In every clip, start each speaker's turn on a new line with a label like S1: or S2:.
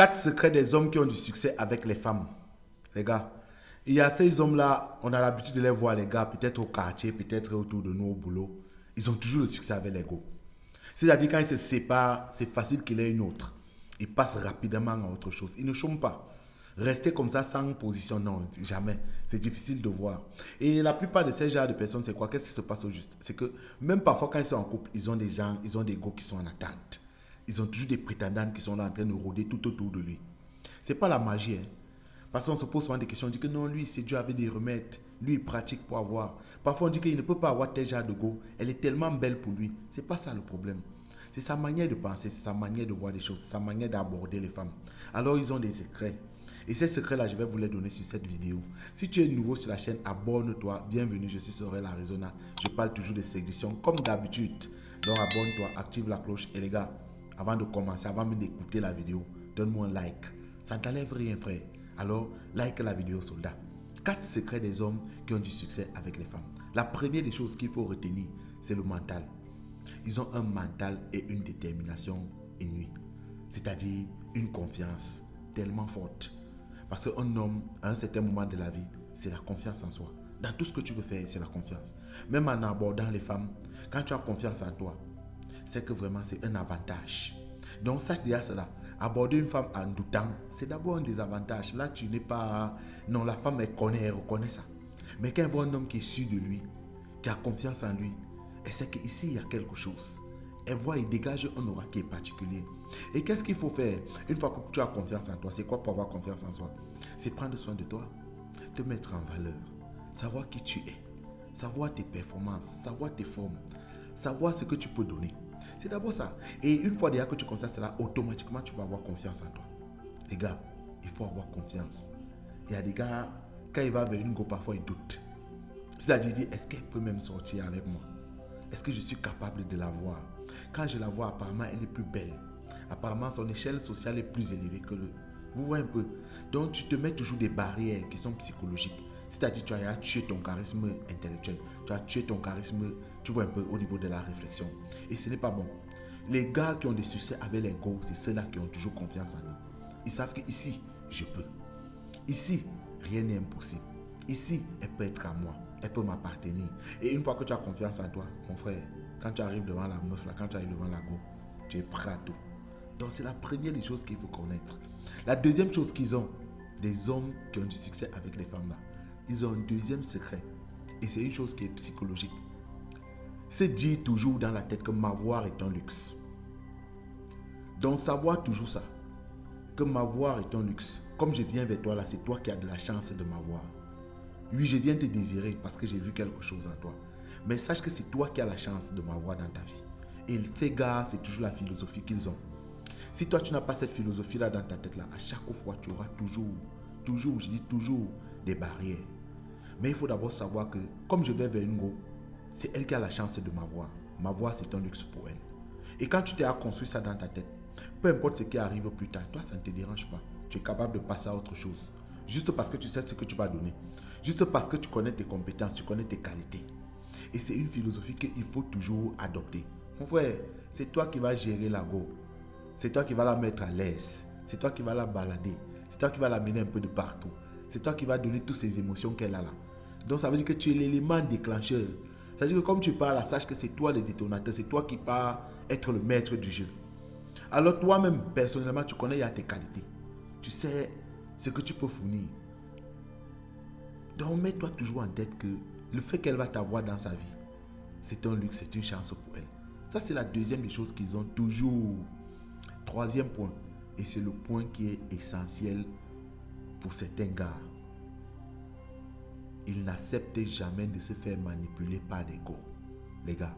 S1: 4 secrets des hommes qui ont du succès avec les femmes. Les gars, il y a ces hommes-là, on a l'habitude de les voir, les gars, peut-être au quartier, peut-être autour de nous au boulot. Ils ont toujours le succès avec l'ego. C'est-à-dire quand ils se séparent, c'est facile qu'il ait une autre. Ils passent rapidement à autre chose. Ils ne chôment pas. Rester comme ça sans position, non, jamais. C'est difficile de voir. Et la plupart de ces genres de personnes, c'est quoi? Qu'est-ce qui se passe au juste? C'est que même parfois quand ils sont en couple, ils ont des gens, ils ont des go qui sont en attente. Ils ont toujours des prétendantes qui sont là en train de rôder tout autour de lui. C'est pas la magie, hein. Parce qu'on se pose souvent des questions, on dit que non, lui, c'est Dieu avec des remèdes. Lui, il pratique pour avoir. Parfois, on dit qu'il ne peut pas avoir tel genre de go. Elle est tellement belle pour lui. C'est pas ça le problème. C'est sa manière de penser, c'est sa manière de voir les choses, c'est sa manière d'aborder les femmes. Alors, ils ont des secrets. Et ces secrets-là, je vais vous les donner sur cette vidéo. Si tu es nouveau sur la chaîne, abonne-toi. Bienvenue, je suis Sorel Arizona. Je parle toujours de séduction, comme d'habitude. Donc, abonne-toi, active la cloche. Et les gars, avant de commencer, avant même d'écouter la vidéo, donne-moi un like. Ça ne t'enlève rien, frère. Alors, like la vidéo, soldat. 4 secrets des hommes qui ont du succès avec les femmes. La première des choses qu'il faut retenir, c'est le mental. Ils ont un mental et une détermination inouïe. C'est-à-dire une confiance tellement forte. Parce qu'un homme, à un certain moment de la vie, c'est la confiance en soi. Dans tout ce que tu veux faire, c'est la confiance. Même en abordant les femmes, quand tu as confiance en toi, c'est que vraiment c'est un avantage. Donc sache déjà cela. Aborder une femme en doutant, c'est d'abord un désavantage. Là, tu n'es pas... Non, la femme, elle connaît, elle reconnaît ça. Mais quand elle voit un homme qui est sûr de lui, qui a confiance en lui, elle sait qu'ici, il y a quelque chose. Elle voit, il dégage un aura qui est particulier. Et qu'est-ce qu'il faut faire une fois que tu as confiance en toi? C'est quoi pour avoir confiance en soi? C'est prendre soin de toi, te mettre en valeur, savoir qui tu es, savoir tes performances, savoir tes formes, savoir ce que tu peux donner. C'est d'abord ça. Et une fois déjà que tu constates cela, automatiquement, tu vas avoir confiance en toi. Les gars, il faut avoir confiance. Il y a des gars, quand il va vers une go, parfois il doute. C'est-à-dire, il dit, est-ce qu'elle peut même sortir avec moi? Est-ce que je suis capable de la voir? Quand je la vois, apparemment, elle est plus belle. Apparemment, son échelle sociale est plus élevée que le... Vous voyez un peu? Donc, tu te mets toujours des barrières qui sont psychologiques. C'est-à-dire, tu as tué ton charisme intellectuel. Tu as tué ton charisme, tu vois un peu, au niveau de la réflexion. Et ce n'est pas bon. Les gars qui ont des succès avec les go, c'est ceux-là qui ont toujours confiance en eux. Ils savent qu'ici, je peux. Ici, rien n'est impossible. Ici, elle peut être à moi. Elle peut m'appartenir. Et une fois que tu as confiance en toi, mon frère, quand tu arrives devant la meuf, là, quand tu arrives devant la go, tu es prêt à tout. Donc, c'est la première des choses qu'il faut connaître. La deuxième chose qu'ils ont, des hommes qui ont du succès avec les femmes là, ils ont un deuxième secret. Et c'est une chose qui est psychologique. Se dire toujours dans la tête que m'avoir est un luxe. Donc, savoir toujours ça. Que m'avoir est un luxe. Comme je viens vers toi là, c'est toi qui as de la chance de m'avoir. Oui, je viens te désirer parce que j'ai vu quelque chose en toi. Mais sache que c'est toi qui as la chance de m'avoir dans ta vie. Et fais gars, c'est toujours la philosophie qu'ils ont. Si toi, tu n'as pas cette philosophie-là dans ta tête-là, à chaque fois, tu auras toujours, je dis toujours, des barrières. Mais il faut d'abord savoir que, comme je vais vers une go, c'est elle qui a la chance de m'avoir. M'avoir, c'est un luxe pour elle. Et quand tu t'es construit ça dans ta tête, peu importe ce qui arrive plus tard, toi, ça ne te dérange pas. Tu es capable de passer à autre chose. Juste parce que tu sais ce que tu vas donner. Juste parce que tu connais tes compétences, tu connais tes qualités. Et c'est une philosophie qu'il faut toujours adopter. Mon frère, c'est toi qui vas gérer la go. C'est toi qui vas la mettre à l'aise. C'est toi qui vas la balader. C'est toi qui vas la mener un peu de partout. C'est toi qui vas donner toutes ces émotions qu'elle a là. Donc ça veut dire que tu es l'élément déclencheur. Ça veut dire que comme tu parles, sache que c'est toi le détonateur. C'est toi qui vas être le maître du jeu. Alors toi-même, personnellement, tu connais tes qualités. Tu sais ce que tu peux fournir. Donc mets-toi toujours en tête que le fait qu'elle va t'avoir dans sa vie, c'est un luxe, c'est une chance pour elle. Ça, c'est la deuxième des choses qu'ils ont toujours. Troisième point, et c'est le point qui est essentiel pour certains gars. Ils n'acceptent jamais de se faire manipuler par des go. Les gars,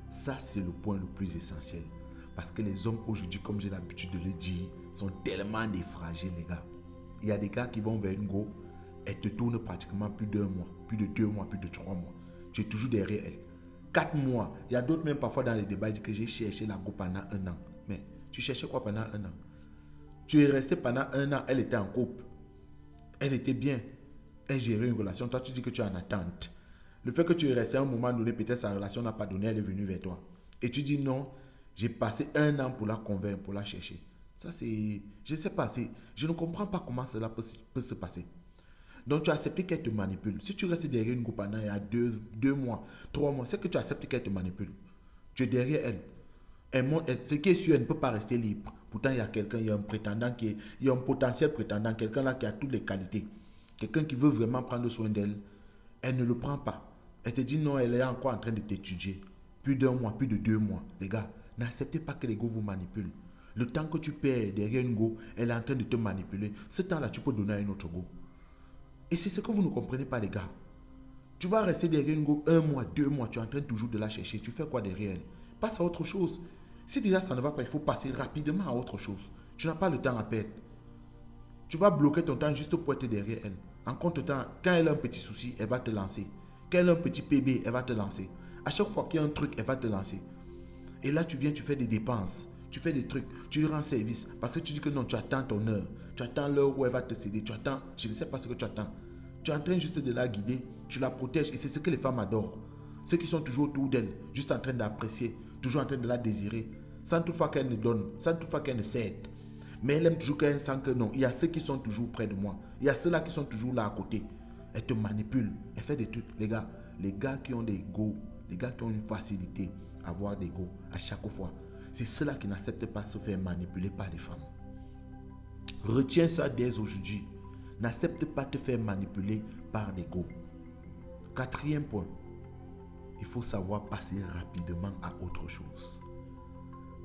S1: ça c'est le point le plus essentiel. Parce que les hommes aujourd'hui, comme j'ai l'habitude de le dire, sont tellement défragés, les gars. Il y a des gars qui vont vers une go, elle te tourne pratiquement plus d'1 mois, plus de 2 mois, plus de 3 mois. Tu es toujours derrière elle. 4 mois. Il y a d'autres même parfois dans les débats, ils disent que j'ai cherché la go pendant 1 an. Mais tu cherchais quoi pendant 1 an? Tu es resté pendant 1 an, elle était en couple. Elle était bien. Elle gérait une relation. Toi, tu dis que tu es en attente. Le fait que tu es resté à un moment donné, peut-être sa relation n'a pas donné, elle est venue vers toi. Et tu dis non, j'ai passé 1 an pour la convaincre, pour la chercher. Ça, c'est... Je ne sais pas. Je ne comprends pas comment cela peut se passer. Donc, tu as accepté qu'elle te manipule. Si tu restes derrière une go pendant il y a 2 mois, 3 mois, c'est que tu acceptes qu'elle te manipule. Tu es derrière elle. Ce qui est sûr, elle ne peut pas rester libre. Pourtant, il y a quelqu'un, il y a un prétendant il y a un potentiel prétendant, quelqu'un là qui a toutes les qualités. Quelqu'un qui veut vraiment prendre soin d'elle. Elle ne le prend pas. Elle te dit non, elle est encore en train de t'étudier. Plus d'1 mois, plus de 2 mois. Les gars, n'acceptez pas que les go vous manipulent. Le temps que tu perds derrière une go, elle est en train de te manipuler. Ce temps-là, tu peux donner à une autre go. Et c'est ce que vous ne comprenez pas, les gars. Tu vas rester derrière une go 1 mois, 2 mois, tu es en train toujours de la chercher. Tu fais quoi derrière elle? Passe à autre chose. Si déjà ça ne va pas, il faut passer rapidement à autre chose. Tu n'as pas le temps à perdre. Tu vas bloquer ton temps juste pour être derrière elle. En contre-temps, quand elle a un petit souci, elle va te lancer. Quand elle a un petit PB, elle va te lancer. À chaque fois qu'il y a un truc, elle va te lancer. Et là, tu viens, tu fais des dépenses. Tu fais des trucs. Tu lui rends service. Parce que tu dis que non, tu attends ton heure. Tu attends l'heure où elle va te céder. Tu attends. Je ne sais pas ce que tu attends. Tu es en train juste de la guider. Tu la protèges. Et c'est ce que les femmes adorent. Ceux qui sont toujours autour d'elle. Juste en train d'apprécier. Toujours en train de la désirer. Sans toutefois qu'elle ne donne. Sans toutefois qu'elle ne cède. Mais elle aime toujours qu'elle sent que non. Il y a ceux qui sont toujours près de moi. Il y a ceux-là qui sont toujours là à côté. Elle te manipule. Elle fait des trucs. Les gars qui ont des go. Les gars qui ont une facilité à avoir des go à chaque fois. C'est ceux-là qui n'acceptent pas de se faire manipuler par les femmes. Retiens ça dès aujourd'hui. N'accepte pas de te faire manipuler par les go. 4e point. Il faut savoir passer rapidement à autre chose.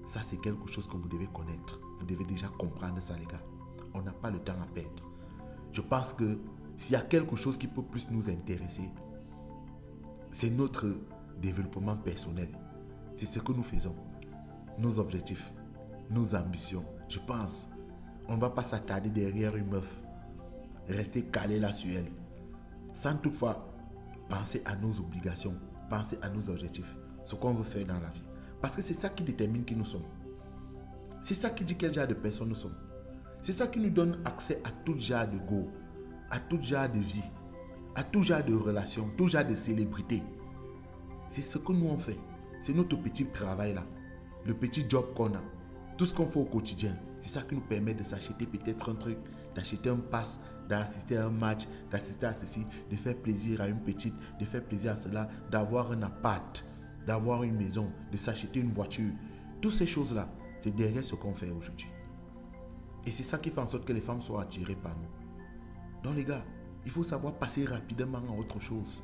S1: Ça, c'est quelque chose que vous devez connaître. Vous devez déjà comprendre ça, les gars. On n'a pas le temps à perdre. Je pense que s'il y a quelque chose qui peut plus nous intéresser, c'est notre développement personnel. C'est ce que nous faisons. Nos objectifs, nos ambitions. Je pense, on ne va pas s'attarder derrière une meuf. Rester calé là sur elle. Sans toutefois penser à nos obligations, penser à nos objectifs. Ce qu'on veut faire dans la vie. Parce que c'est ça qui détermine qui nous sommes. C'est ça qui dit quel genre de personne nous sommes. C'est ça qui nous donne accès à tout genre de go, à tout genre de vie, à tout genre de relation, tout genre de célébrité. C'est ce que nous on fait. C'est notre petit travail là. Le petit job qu'on a. Tout ce qu'on fait au quotidien. C'est ça qui nous permet de s'acheter peut-être un truc, d'acheter un pass, d'assister à un match, d'assister à ceci, de faire plaisir à une petite, de faire plaisir à cela, d'avoir un appart, d'avoir une maison, de s'acheter une voiture. Toutes ces choses-là, c'est derrière ce qu'on fait aujourd'hui. Et c'est ça qui fait en sorte que les femmes soient attirées par nous. Donc les gars, il faut savoir passer rapidement à autre chose.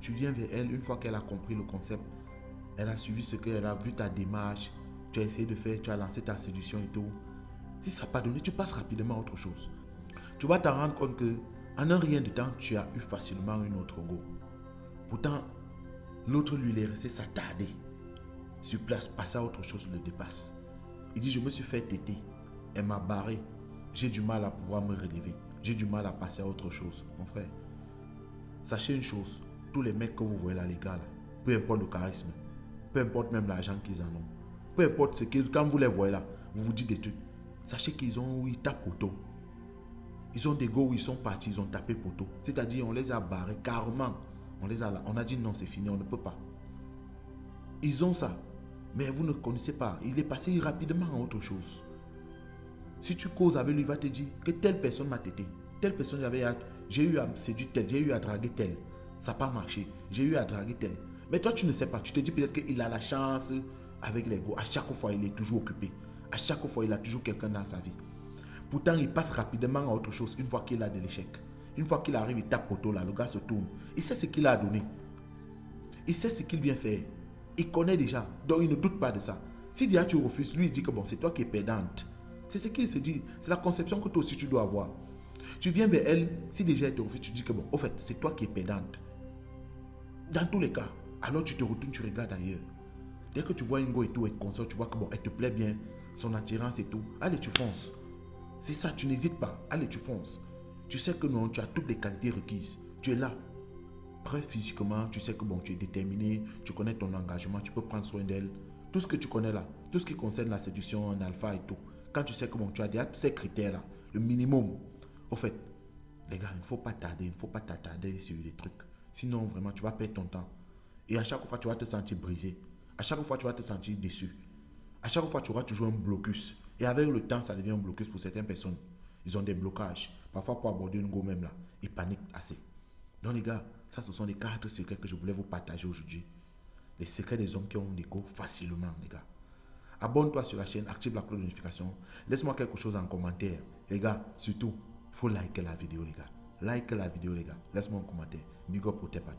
S1: Tu viens vers elle une fois qu'elle a compris le concept. Elle a suivi ce qu'elle a vu, ta démarche. Tu as essayé de faire, tu as lancé ta séduction et tout. Si ça n'a pas donné, tu passes rapidement à autre chose. Tu vas t'en rendre compte que en un rien de temps, tu as eu facilement une autre go. Pourtant, l'autre lui, il est resté s'attarder. Sur place, passer à autre chose le dépasse. Il dit, je me suis fait têter. Elle m'a barré. J'ai du mal à pouvoir me relever. J'ai du mal à passer à autre chose. Mon frère, sachez une chose. Tous les mecs que vous voyez là, les gars, là, peu importe le charisme, peu importe même l'argent qu'ils en ont, peu importe ce qu'ils, quand vous les voyez là, vous vous dites des trucs. Sachez qu'ils tapent poteau. Ils ont des go où ils sont partis, ils ont tapé poteau. C'est-à-dire, on les a barrés carrément. On a dit non, c'est fini, on ne peut pas. Ils ont ça. Mais vous ne connaissez pas. Il est passé rapidement à autre chose. Si tu causes avec lui, il va te dire que telle personne m'a tété. Telle personne, j'ai eu à séduire telle, j'ai eu à draguer telle. Ça n'a pas marché. J'ai eu à draguer telle. Mais toi, tu ne sais pas. Tu te dis peut-être qu'il a la chance avec les go. À chaque fois, il est toujours occupé. À chaque fois, il a toujours quelqu'un dans sa vie. Pourtant, il passe rapidement à autre chose une fois qu'il a de l'échec. Une fois qu'il arrive, il tape poteau là, le gars se tourne. Il sait ce qu'il a donné. Il sait ce qu'il vient faire. Il connaît déjà. Donc, il ne doute pas de ça. Si déjà tu refuses, lui, il dit que bon, c'est toi qui es perdante. C'est ce qu'il se dit. C'est la conception que toi aussi tu dois avoir. Tu viens vers elle, si déjà elle te refuse, tu dis que bon, au fait, c'est toi qui es perdante. Dans tous les cas, alors tu te retournes, tu regardes ailleurs. Dès que tu vois une go et tout, et consort, tu vois que bon, elle te plaît bien, son attirance et tout. Allez, tu fonces. C'est ça, tu n'hésites pas. Allez, tu fonces. Tu sais que non, tu as toutes les qualités requises. Tu es là. Prêt physiquement, tu sais que bon, tu es déterminé, tu connais ton engagement, tu peux prendre soin d'elle. Tout ce que tu connais là, tout ce qui concerne la séduction, en alpha et tout. Quand tu sais que bon, tu as déjà ces critères-là, le minimum. Au fait, les gars, il ne faut pas tarder, il ne faut pas t'attarder sur les trucs. Sinon, vraiment, tu vas perdre ton temps. Et à chaque fois, tu vas te sentir brisé. À chaque fois, tu vas te sentir déçu. À chaque fois, tu auras toujours un blocus. Et avec le temps, ça devient un blocus pour certaines personnes. Ils ont des blocages. Parfois, pour aborder une go même là, ils paniquent assez. Donc les gars, ça ce sont les 4 secrets que je voulais vous partager aujourd'hui. Les secrets des hommes qui ont l'ego facilement, les gars. Abonne-toi sur la chaîne, active la cloche de notification. Laisse-moi quelque chose en commentaire. Les gars, surtout, il faut liker la vidéo, les gars. Like la vidéo, les gars. Laisse-moi un commentaire. Big up pour tes patrons.